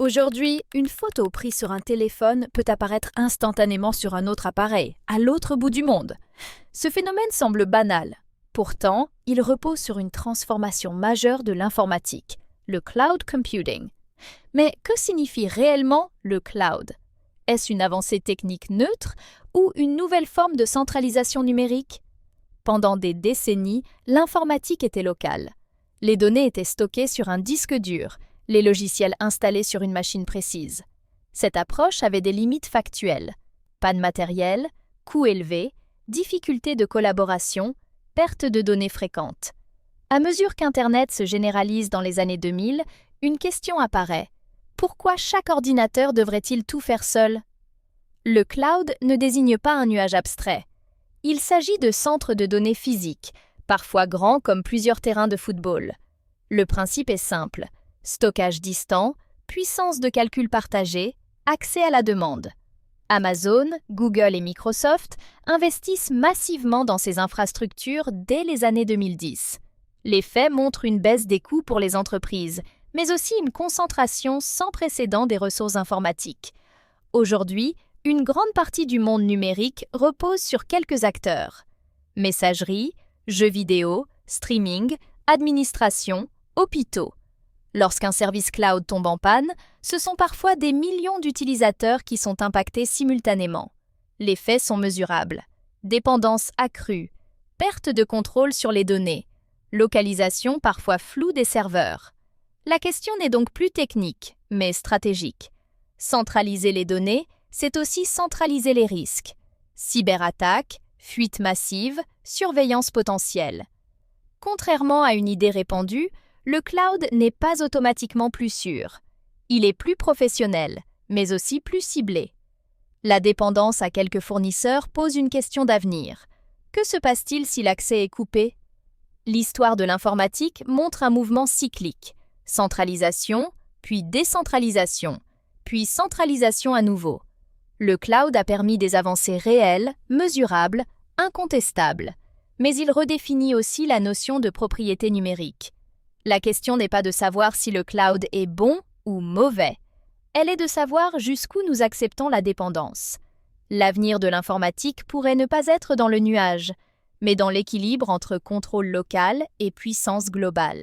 Aujourd'hui, une photo prise sur un téléphone peut apparaître instantanément sur un autre appareil, à l'autre bout du monde. Ce phénomène semble banal. Pourtant, il repose sur une transformation majeure de l'informatique, le cloud computing. Mais que signifie réellement le cloud? Est-ce une avancée technique neutre ou une nouvelle forme de centralisation numérique? Pendant des décennies, l'informatique était locale. Les données étaient stockées sur un disque dur, les logiciels installés sur une machine précise. Cette approche avait des limites factuelles. Panne matérielle, coûts élevés, difficultés de collaboration, perte de données fréquentes. À mesure qu'Internet se généralise dans les années 2000, une question apparaît. Pourquoi chaque ordinateur devrait-il tout faire seul? Le cloud ne désigne pas un nuage abstrait. Il s'agit de centres de données physiques, parfois grands comme plusieurs terrains de football. Le principe est simple. Stockage distant, puissance de calcul partagée, accès à la demande. Amazon, Google et Microsoft investissent massivement dans ces infrastructures dès les années 2010. Les faits montrent une baisse des coûts pour les entreprises, mais aussi une concentration sans précédent des ressources informatiques. Aujourd'hui, une grande partie du monde numérique repose sur quelques acteurs. Messagerie, jeux vidéo, streaming, administration, hôpitaux. Lorsqu'un service cloud tombe en panne, ce sont parfois des millions d'utilisateurs qui sont impactés simultanément. Les faits sont mesurables. Dépendance accrue, perte de contrôle sur les données, localisation parfois floue des serveurs. La question n'est donc plus technique, mais stratégique. Centraliser les données, c'est aussi centraliser les risques. Cyberattaques, fuites massives, surveillance potentielle. Contrairement à une idée répandue, le cloud n'est pas automatiquement plus sûr. Il est plus professionnel, mais aussi plus ciblé. La dépendance à quelques fournisseurs pose une question d'avenir. Que se passe-t-il si l'accès est coupé? L'histoire de l'informatique montre un mouvement cyclique. Centralisation, puis décentralisation, puis centralisation à nouveau. Le cloud a permis des avancées réelles, mesurables, incontestables. Mais il redéfinit aussi la notion de propriété numérique. La question n'est pas de savoir si le cloud est bon ou mauvais. Elle est de savoir jusqu'où nous acceptons la dépendance. L'avenir de l'informatique pourrait ne pas être dans le nuage, mais dans l'équilibre entre contrôle local et puissance globale.